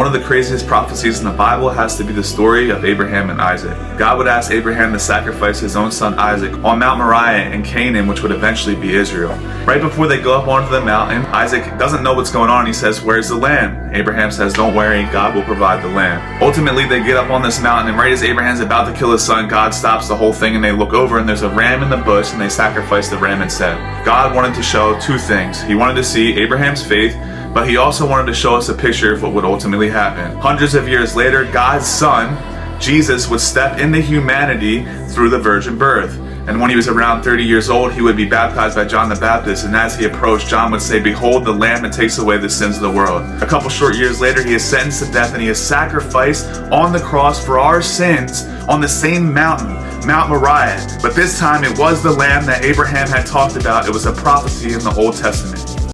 One of the craziest prophecies in the Bible has to be the story of Abraham and Isaac. God would ask Abraham to sacrifice his own son Isaac on Mount Moriah in Canaan, which would eventually be Israel. Right before they go up onto the mountain, Isaac doesn't know what's going on. He says, "Where's the lamb?" Abraham says, "Don't worry, God will provide the lamb." Ultimately, they get up on this mountain, and right as Abraham's about to kill his son, God stops the whole thing, and they look over, and there's a ram in the bush, and they sacrifice the ram instead. God wanted to show two things. He wanted to see Abraham's faith, but he also wanted to show us a picture of what would ultimately happen. Hundreds of years later, God's son, Jesus, would step into humanity through the virgin birth. And when he was around 30 years old, he would be baptized by John the Baptist. And as he approached, John would say, "Behold the Lamb that takes away the sins of the world." A couple short years later, he is sentenced to death, and he is sacrificed on the cross for our sins on the same mountain, Mount Moriah. But this time, it was the Lamb that Abraham had talked about. It was a prophecy in the Old Testament.